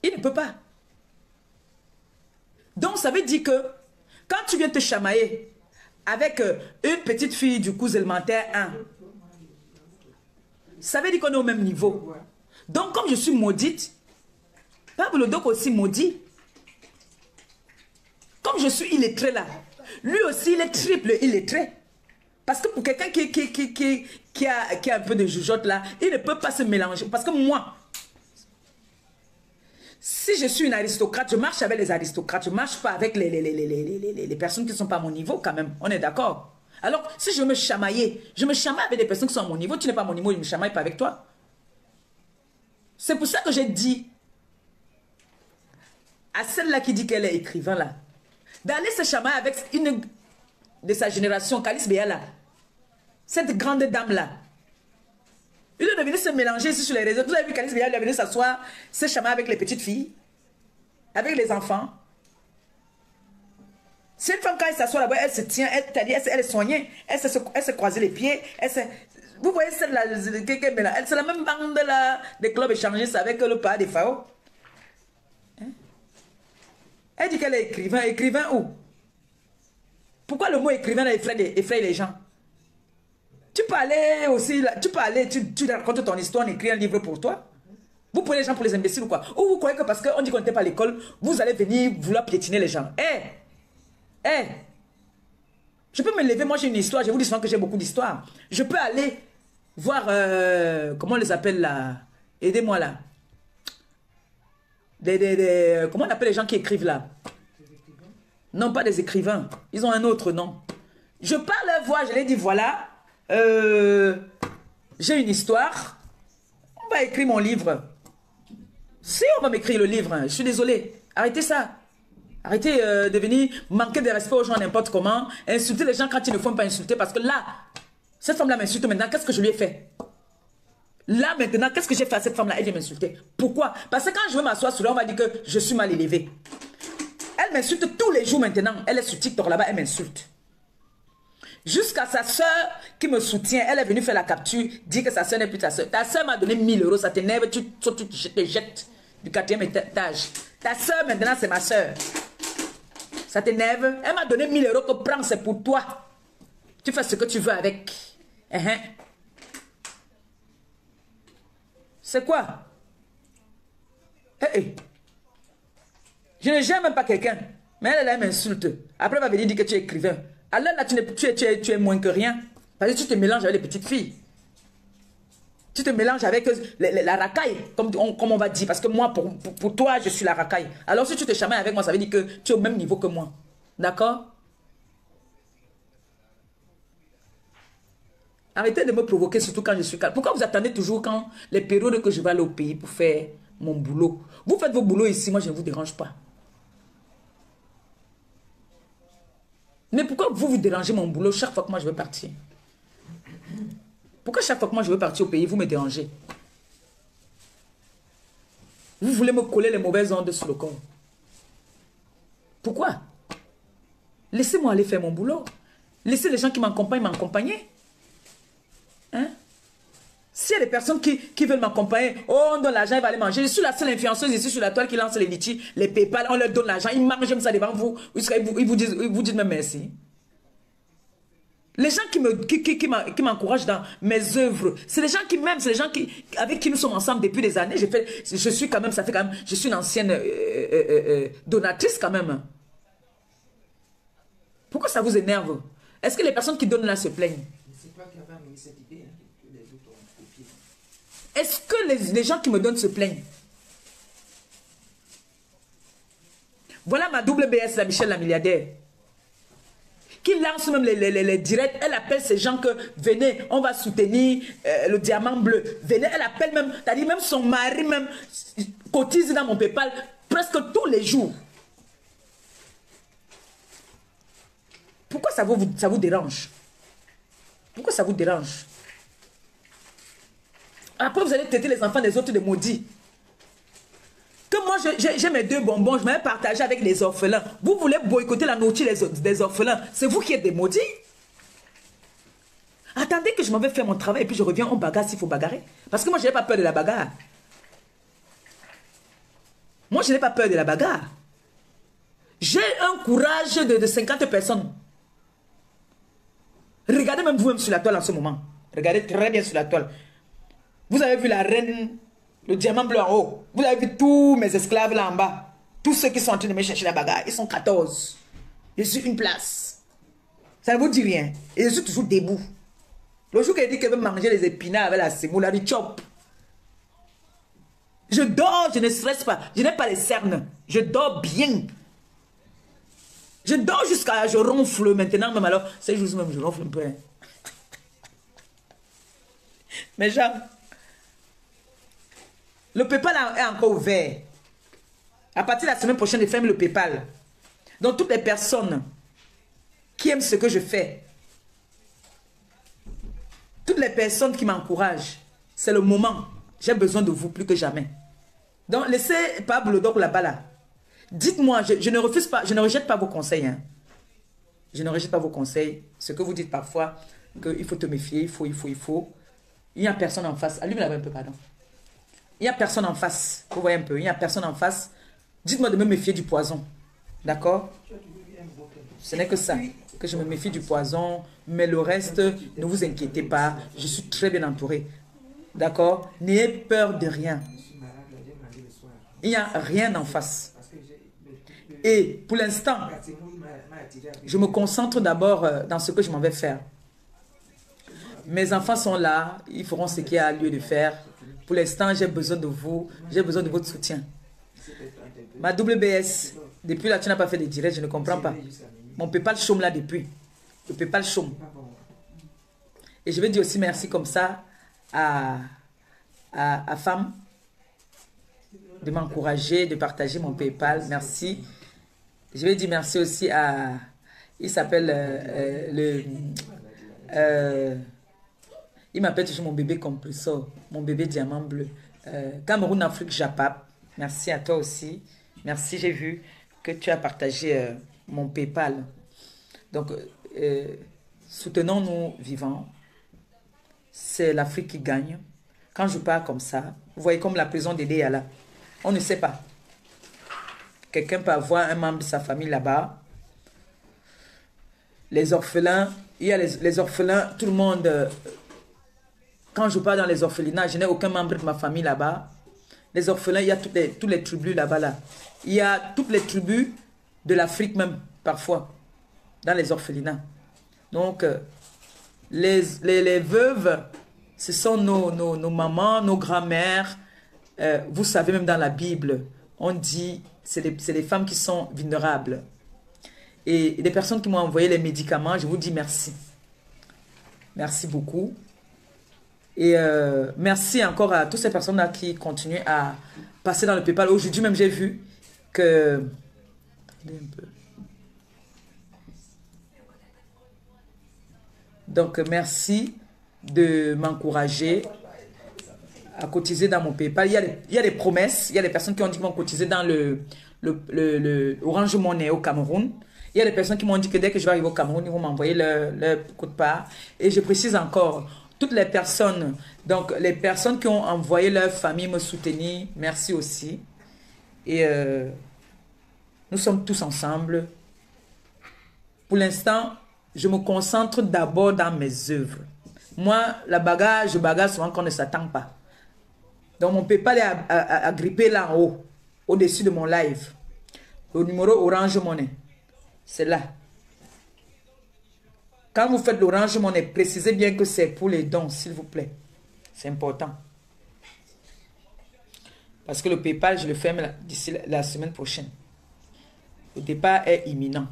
Il ne peut pas. Donc, ça veut dire que quand tu viens te chamailler avec une petite fille du cours élémentaire 1, ça veut dire qu'on est au même niveau. Donc, comme je suis maudite, Pablo Doc aussi maudit. Comme je suis illettré là, lui aussi il est triple illettré. Parce que pour quelqu'un qui a un peu de jugeote là, il ne peut pas se mélanger. Parce que moi, si je suis une aristocrate, je marche avec les aristocrates, je ne marche pas avec les personnes qui ne sont pas à mon niveau quand même. On est d'accord? Alors, si je veux me chamailler avec des personnes qui sont à mon niveau, tu n'es pas à mon niveau, je ne me chamaille pas avec toi. C'est pour ça que j'ai dit à celle-là qui dit qu'elle est écrivain là, d'aller se chamailler avec une de sa génération, Calice Béa là, cette grande dame là. Il est venu se mélanger ici sur les réseaux. Vous avez vu Calice Béa, il est venu s'asseoir, se chamailler avec les petites filles, avec les enfants. C'est une femme quand elle s'assoit là-bas, elle se tient, elle est soignée, elle se croise les pieds, vous voyez celle-là, c'est la même bande là, des clubs échangistes avec le pas des FAO. Hein? Elle dit qu'elle est écrivain. Écrivain où? Pourquoi le mot écrivain effraie les gens? Tu parlais aussi, tu racontes ton histoire, on écrit un livre pour toi. Vous prenez les gens pour les imbéciles ou quoi? Ou vous croyez que parce qu'on dit qu'on n'était pas à l'école, vous allez venir vouloir piétiner les gens? Je peux me lever, moi j'ai une histoire, je vous dis souvent que j'ai beaucoup d'histoires. Je peux aller voir, comment on les appelle là? Aidez-moi là. Comment on appelle les gens qui écrivent là? Non, pas des écrivains. Ils ont un autre nom. Je parle leur voir, je leur dis voilà, j'ai une histoire. On va écrire mon livre. Si on va m'écrire le livre, je suis désolé. Arrêtez ça. Arrêtez de venir manquer de respect aux gens n'importe comment. Insulter les gens quand ils ne font pas insulter. Parce que là, cette femme-là m'insulte maintenant. Qu'est-ce que je lui ai fait? Là maintenant, qu'est-ce que j'ai fait à cette femme-là? Elle vient m'insulter. Pourquoi? Parce que quand je veux m'asseoir sur là, on va dire que je suis mal élevé. Elle m'insulte tous les jours maintenant. Elle est sur TikTok là-bas, elle m'insulte. Jusqu'à sa soeur qui me soutient, elle est venue faire la capture, dit que sa soeur n'est plus ta soeur. Ta soeur m'a donné 1000 euros, ça t'énerve, tu te jettes du 4e étage. Ta soeur maintenant c'est ma soeur. Ça t'énerve? Elle m'a donné 1000 euros que prends, c'est pour toi. Tu fais ce que tu veux avec. C'est quoi? Je ne gère même pas quelqu'un. Mais elle m'insulte. Après, elle va venir dire que tu es écrivain. Alors là, tu es moins que rien. Parce que tu te mélanges avec les petites filles. Tu te mélanges avec la racaille, comme on va dire. Parce que moi, pour toi, je suis la racaille. Alors si tu te chamailles avec moi, ça veut dire que tu es au même niveau que moi. D'accord? Arrêtez de me provoquer, surtout quand je suis calme. Pourquoi vous attendez toujours quand les périodes que je vais aller au pays pour faire mon boulot? Vous faites vos boulots ici, moi je ne vous dérange pas. Mais pourquoi vous vous dérangez mon boulot chaque fois que moi je veux partir? Pourquoi chaque fois que moi je veux partir au pays, vous me dérangez? Vous voulez me coller les mauvaises ondes sur le corps. Pourquoi? Laissez-moi aller faire mon boulot. Laissez les gens qui m'accompagnent m'accompagner. Hein? S'il y a des personnes qui veulent m'accompagner, oh, on donne l'argent, il va aller manger. Je suis la seule influenceuse ici sur la toile qui lance les litchis, les PayPal, on leur donne l'argent, ils mangent comme ça devant vous. Ils vous disent même merci. Les gens qui m'encouragent dans mes œuvres, c'est les gens qui m'aiment, c'est les gens avec qui nous sommes ensemble depuis des années. Je suis quand même, ça fait quand même, je suis une ancienne donatrice quand même. Pourquoi ça vous énerve? Est-ce que les personnes qui donnent là se plaignent? Est-ce que les gens qui me donnent se plaignent? Voilà ma double BS, la Michelle la milliardaire, qui lance même les directs. Elle appelle ces gens que venez, on va soutenir le diamant bleu. Venez, elle appelle même, c'est-à-dire même son mari même cotise dans mon PayPal presque tous les jours. Pourquoi ça vous dérange? Pourquoi ça vous dérange? Après, vous allez traiter les enfants des autres de maudits. Que moi, j'ai mes 2 bonbons, je m'avais partagé avec les orphelins. Vous voulez boycotter la nourriture des orphelins. C'est vous qui êtes des maudits. Attendez que je m'en vais faire mon travail et puis je reviens, on bagarre s'il faut bagarrer. Parce que moi, je n'ai pas peur de la bagarre. Moi, je n'ai pas peur de la bagarre. J'ai un courage de 50 personnes. Regardez même vous-même sur la toile en ce moment. Regardez très bien sur la toile. Vous avez vu la reine, le diamant bleu en haut. Vous avez vu tous mes esclaves là en bas. Tous ceux qui sont en train de me chercher la bagarre. Ils sont 14. Je suis une place. Ça ne vous dit rien. Et je suis toujours debout. Le jour qu'elle dit qu'elle veut manger les épinards avec la semoule, elle dit chop. Je dors, je ne stresse pas. Je n'ai pas les cernes. Je dors bien. Je dors jusqu'à... Je ronfle maintenant même. Alors, ces jours même, je ronfle un peu. Hein. Mais genre... Le PayPal est encore ouvert. À partir de la semaine prochaine, je ferme le PayPal. Donc, toutes les personnes qui aiment ce que je fais, toutes les personnes qui m'encouragent, c'est le moment. J'ai besoin de vous plus que jamais. Donc, laissez Pablo Doc là-bas là. Dites-moi, je ne refuse pas, je ne rejette pas vos conseils. Hein. Je ne rejette pas vos conseils. Ce que vous dites parfois, qu'il faut te méfier, il faut. Il n'y a personne en face. Allume là-bas un peu, pardon. Il n'y a personne en face. Vous voyez un peu, il n'y a personne en face. Dites-moi de me méfier du poison. D'accord? Ce n'est que ça. Que je me méfie du poison. Mais le reste, ne vous inquiétez pas. Je suis très bien entouré. D'accord? N'ayez peur de rien. Il n'y a rien en face. Et pour l'instant, je me concentre d'abord dans ce que je m'en vais faire. Mes enfants sont là. Ils feront ce qu'il y a lieu de faire. Pour l'instant, j'ai besoin de vous. J'ai besoin de votre soutien. Ma WBS, depuis là, tu n'as pas fait de direct, je ne comprends pas. Mon PayPal chôme là depuis. Le PayPal chôme. Et je vais dire aussi merci comme ça à Femme de m'encourager, de partager mon PayPal. Merci. Je vais dire merci aussi à... Il s'appelle il m'appelle toujours mon bébé compresseur, mon bébé diamant bleu. Cameroun, Afrique, Japap. Merci à toi aussi. Merci, j'ai vu que tu as partagé mon PayPal. Donc, soutenons-nous vivants. C'est l'Afrique qui gagne. Quand je parle comme ça, vous voyez comme la prison d'Ede là. On ne sait pas. Quelqu'un peut avoir un membre de sa famille là-bas. Les orphelins, il y a les orphelins, tout le monde... Quand je pars dans les orphelinats, je n'ai aucun membre de ma famille là-bas. Les orphelins, il y a toutes les tribus là-bas. Là. Il y a toutes les tribus de l'Afrique même, parfois, dans les orphelinats. Donc, les veuves, ce sont nos mamans, nos grands-mères. Vous savez, même dans la Bible, on dit, c'est des femmes qui sont vulnérables. Et des personnes qui m'ont envoyé les médicaments, je vous dis merci. Merci beaucoup. Et merci encore à toutes ces personnes-là qui continuent à passer dans le PayPal. Aujourd'hui même, j'ai vu que... Donc, merci de m'encourager à cotiser dans mon PayPal. Il y a des promesses. Il y a des personnes qui ont dit qu'ils vont cotiser dans le Orange Money au Cameroun. Il y a des personnes qui m'ont dit que dès que je vais arriver au Cameroun, ils vont m'envoyer leur quote-part. Et je précise encore, toutes les personnes, donc les personnes qui ont envoyé leur famille me soutenir, merci aussi. Et nous sommes tous ensemble. Pour l'instant, je me concentre d'abord dans mes œuvres. Moi, la bagarre, je bagarre souvent qu'on ne s'attend pas. Donc, mon PayPal est à gripper là en haut, au-dessus de mon live. Le numéro Orange Money, c'est là. Quand vous faites l'Orange Money, précisez bien que c'est pour les dons, s'il vous plaît. C'est important. Parce que le PayPal, je le ferme d'ici la semaine prochaine. Le départ est imminent.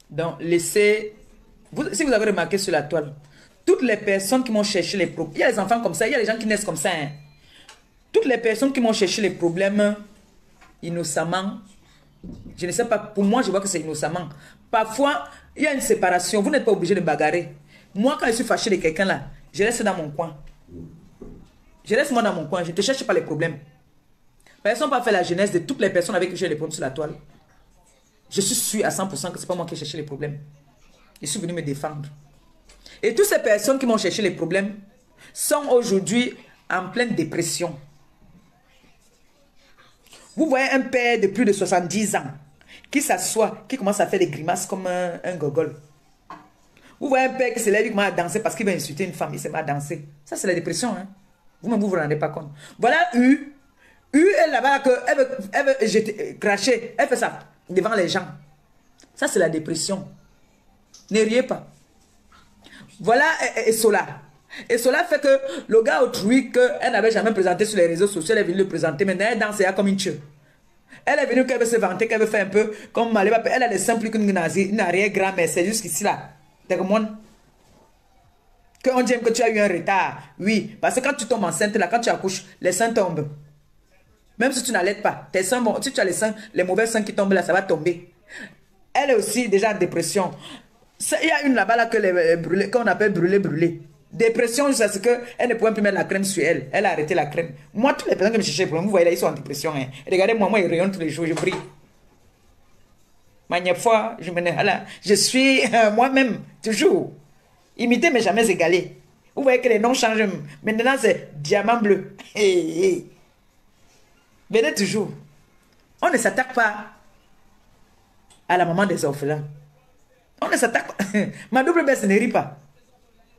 Donc, laissez... si vous avez remarqué sur la toile, toutes les personnes qui m'ont cherché les problèmes... Il y a des enfants comme ça, il y a des gens qui naissent comme ça. Hein. Toutes les personnes qui m'ont cherché les problèmes innocemment, je ne sais pas, pour moi, je vois que c'est innocemment. Parfois, il y a une séparation, vous n'êtes pas obligé de bagarrer. Moi, quand je suis fâché de quelqu'un là, je reste dans mon coin. Je reste moi dans mon coin, je ne te cherche pas les problèmes. Personne n'a pas fait la genèse de toutes les personnes avec qui j'ai les problèmes sur la toile. Je suis sûr à 100% que ce n'est pas moi qui ai cherché les problèmes. Je suis venu me défendre. Et toutes ces personnes qui m'ont cherché les problèmes sont aujourd'hui en pleine dépression. Vous voyez un père de plus de 70 ans qui s'assoit, qui commence à faire des grimaces comme un gogol. Vous voyez un père qui se lève, il commence à danser parce qu'il va insulter une femme, il se met à danser. Ça, c'est la dépression. Hein? Vous-même, vous ne vous rendez pas compte. Voilà U. U est là-bas, elle veut jeter, cracher, elle fait ça devant les gens. Ça, c'est la dépression. Ne riez pas. Voilà et cela. Et cela fait que le gars autrui qu'elle n'avait jamais présenté sur les réseaux sociaux, elle est venue le présenter. Maintenant, elle danse comme une tue. Elle est venue qu'elle veut se vanter, qu'elle veut faire un peu comme Maléba. Elle a les seins plus qu'une nazie, une arrière-grand-mère. C'est jusqu'ici là. T'es comme moi. Qu'on dit que tu as eu un retard. Oui, parce que quand tu tombes enceinte, là, quand tu accouches, les seins tombent. Même si tu n'allaites pas, tes seins, bon, si tu as les seins, les mauvais seins qui tombent là, ça va tomber. Elle est aussi déjà en dépression. Il y a une là-bas là, qu'on appelle brûler. Dépression, c'est ce qu'elle ne pouvait plus mettre la crème sur elle. Elle a arrêté la crème. Moi, toutes les personnes qui me cherchaient, vous voyez là, ils sont en dépression. Hein. Regardez-moi, moi, ils rayonnent tous les jours, je brille. Manière fois, je suis moi-même, toujours. Imité, mais jamais égalé. Vous voyez que les noms changent. Maintenant, c'est diamant bleu. Hey, hey. Venez toujours. On ne s'attaque pas à la maman des orphelins. On ne s'attaque pas. Ma double baisse ne rit pas.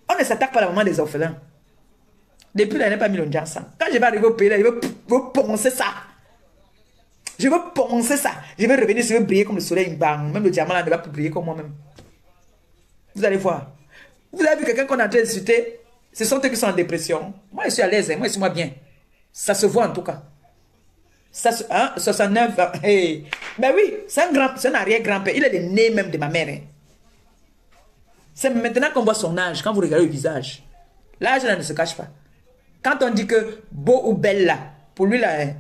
On ne s'attaque pas à la maman des orphelins. Depuis là, elle n'a pas mis le ensemble. Quand je vais arriver au pays, là, je vais poncer ça. Je vais poncer ça. Je vais revenir, je vais briller comme le soleil. Bang. Même le diamant là ne va plus briller comme moi-même. Vous allez voir. Vous avez vu quelqu'un qu'on a déjà insulté? Ce sont eux qui sont en dépression. Moi, je suis à l'aise. Moi, je suis bien. Ça se voit en tout cas. Ça, hein, 69 ans. Hey. Ben oui, c'est un arrière-grand-père. Il est le nez même de ma mère. Hein. C'est maintenant qu'on voit son âge, quand vous regardez le visage. L'âge là ne se cache pas. Quand on dit que beau ou belle là, pour lui là, hein,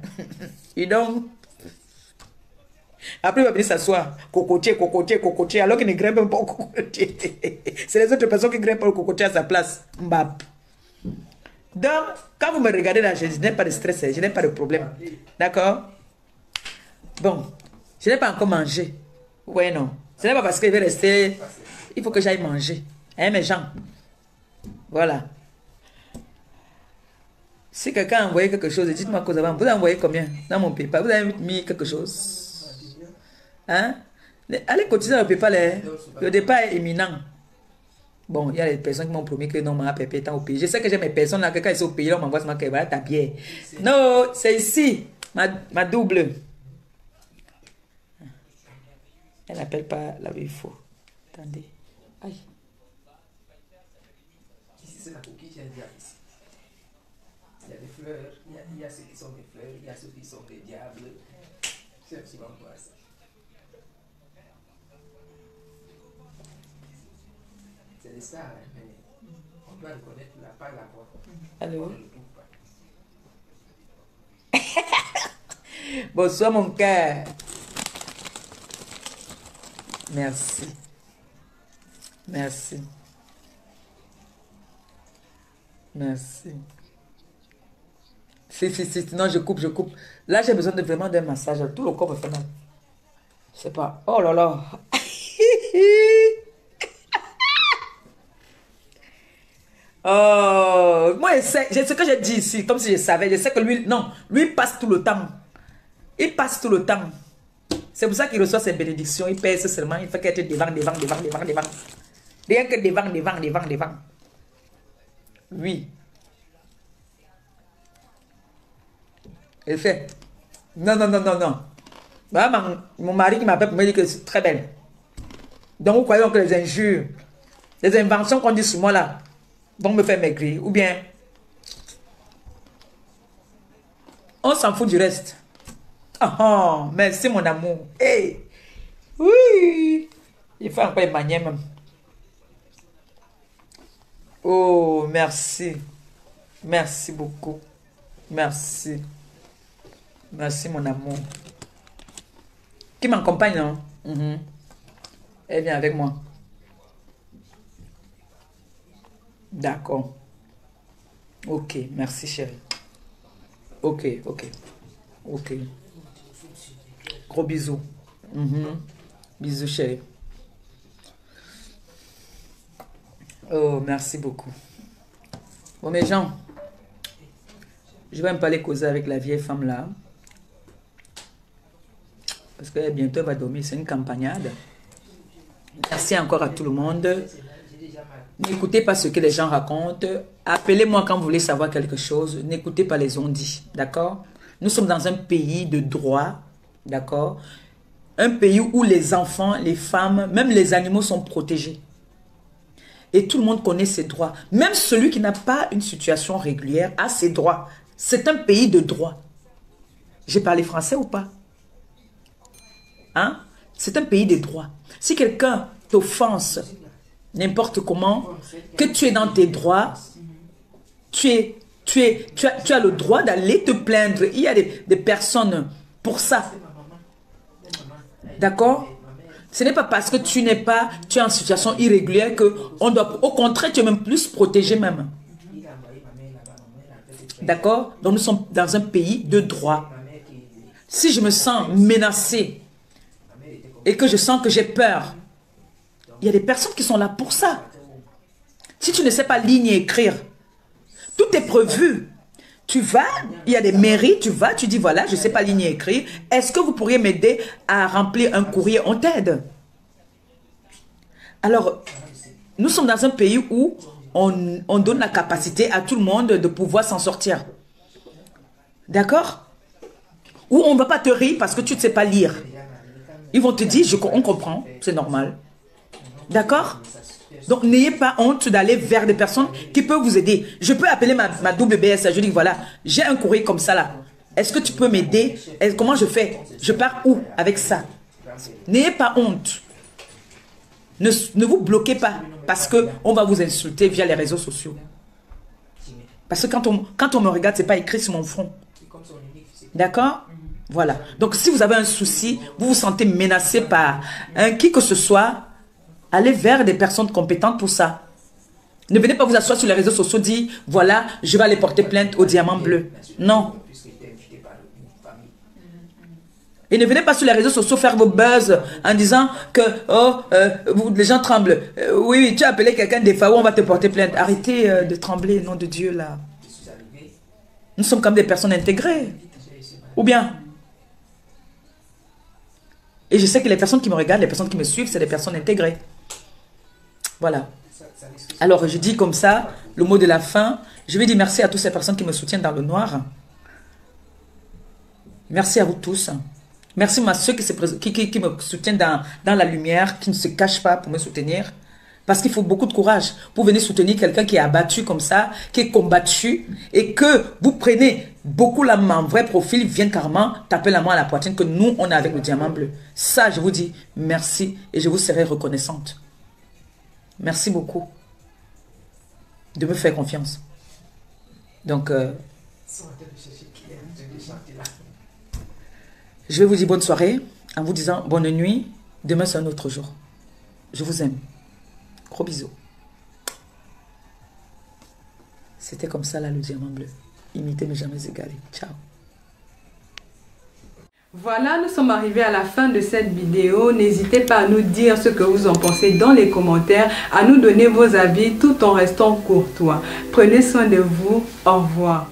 et donc, après il va venir s'asseoir, cocotier, alors qu'il ne grimpe pas au cocotier. C'est les autres personnes qui grimpent au cocotier à sa place. Mbap. Donc, quand vous me regardez là, je n'ai pas de stress, je n'ai pas de problème. D'accord? Bon, je n'ai pas encore mangé. Ouais, non. Ce n'est pas parce qu'il veut rester. Il faut que j'aille manger. Hein, mes gens? Voilà. Si quelqu'un a envoyé quelque chose, dites-moi que vous avez envoyé combien dans mon PayPal? Vous avez mis quelque chose? Hein? Allez cotiser dans le PayPal. Hein? Le départ est imminent. Bon, il y a des personnes qui m'ont promis que non, ma pépé étant au pays. Je sais que j'ai mes personnes là, que quand ils sont au pays, on m'envoie ce maquet, voilà ta bière. Non, c'est ici, ma double. Elle n'appelle pas là où il faut. Attendez. Aïe. Ici, c'est la coquille qui est déjà ici. Il y a des fleurs, il y a ceux qui sont des fleurs, il y a ceux qui sont des diables. C'est souvent quoi ça. des stars, hein, mais on doit reconnaître la part la voix. Allô? On ne le trouve pas. Bonsoir, mon cœur. Merci. Merci. Merci. Si, non, je coupe, je coupe. Là, j'ai besoin de vraiment d'un massage. Tout le corps me fait mal. Je sais pas. Oh là là. Oh, moi, je sais ce que j'ai dit ici, comme si je savais. Je sais que lui, non, lui passe tout le temps. Il passe tout le temps. C'est pour ça qu'il reçoit ses bénédictions. Il pèse seulement. Il fait qu'être devant. Rien que devant. Oui. Il fait. Non. Bah, mon mari qui m'appelle pour me dire que c'est très belle. Donc, vous croyez que les injures, les inventions qu'on dit sur moi là, vont me faire maigrir. Ou bien, on s'en fout du reste. Oh, merci mon amour. Hey. Oui. Il fait encore une manière même. Oh, merci. Merci beaucoup. Merci. Merci mon amour. Qui m'accompagne, non? Elle vient avec moi. D'accord. Ok, merci chérie. Ok. Gros bisous. Bisous chérie. Oh, merci beaucoup. Bon, mes gens, je vais un peu aller causer avec la vieille femme là. Parce que bientôt elle va dormir, c'est une campagnade. Merci encore à tout le monde. N'écoutez pas ce que les gens racontent. Appelez-moi quand vous voulez savoir quelque chose. N'écoutez pas les on-dit. D'accord? Nous sommes dans un pays de droit. D'accord? Un pays où les enfants, les femmes, même les animaux sont protégés. Et tout le monde connaît ses droits. Même celui qui n'a pas une situation régulière a ses droits. C'est un pays de droit. J'ai parlé français ou pas? Hein? C'est un pays de droit. Si quelqu'un t'offense n'importe comment, que tu es dans tes droits, tu as le droit d'aller te plaindre. Il y a des personnes pour ça. D'accord? Ce n'est pas parce que tu es en situation irrégulière que on doit, au contraire, tu es même plus protégé même. D'accord? Donc nous sommes dans un pays de droit. Si je me sens menacé et que je sens que j'ai peur, il y a des personnes qui sont là pour ça. Si tu ne sais pas lire et écrire, tout est prévu. Tu vas, il y a des mairies, tu vas, tu dis voilà, je ne sais pas lire et écrire. Est-ce que vous pourriez m'aider à remplir un courrier? On t'aide. Alors, nous sommes dans un pays où on donne la capacité à tout le monde de pouvoir s'en sortir. D'accord? Où on ne va pas te rire parce que tu ne sais pas lire. Ils vont te dire, on comprend, c'est normal. D'accord? Donc, n'ayez pas honte d'aller vers des personnes qui peuvent vous aider. Je peux appeler ma WBS. Je dis, voilà, j'ai un courrier comme ça là. Est-ce que tu peux m'aider? Comment je fais? Je pars où avec ça? N'ayez pas honte. Ne vous bloquez pas parce qu'on va vous insulter via les réseaux sociaux. Parce que quand on me regarde, ce n'est pas écrit sur mon front. D'accord? Voilà. Donc, si vous avez un souci, vous vous sentez menacé par qui que ce soit, allez vers des personnes compétentes pour ça. Ne venez pas vous asseoir sur les réseaux sociaux et dire, voilà, je vais aller porter plainte au diamant bleu. Non. Et ne venez pas sur les réseaux sociaux faire vos buzz en disant que les gens tremblent. Oui, tu as appelé quelqu'un des fois où on va te porter plainte. Arrêtez de trembler, nom de Dieu, là. Nous sommes comme des personnes intégrées. Ou bien. Et je sais que les personnes qui me regardent, les personnes qui me suivent, c'est des personnes intégrées. Voilà. Alors, je dis comme ça, le mot de la fin. Je vais dire merci à toutes ces personnes qui me soutiennent dans le noir. Merci à vous tous. Merci à ceux qui me soutiennent dans la lumière, qui ne se cachent pas pour me soutenir. Parce qu'il faut beaucoup de courage pour venir soutenir quelqu'un qui est abattu comme ça, qui est combattu, et que vous prenez beaucoup la main, vrai profil, viennent carrément taper la main à la poitrine que nous, on a avec le diamant bleu. Ça, je vous dis merci et je vous serai reconnaissante. Merci beaucoup. de me faire confiance. Donc, je vais vous dire bonne soirée en vous disant bonne nuit. Demain, c'est un autre jour. Je vous aime. Gros bisous. C'était comme ça, là, le diamant bleu. Imitez mais jamais égalé. Ciao. Voilà, nous sommes arrivés à la fin de cette vidéo. N'hésitez pas à nous dire ce que vous en pensez dans les commentaires, à nous donner vos avis tout en restant courtois. Prenez soin de vous. Au revoir.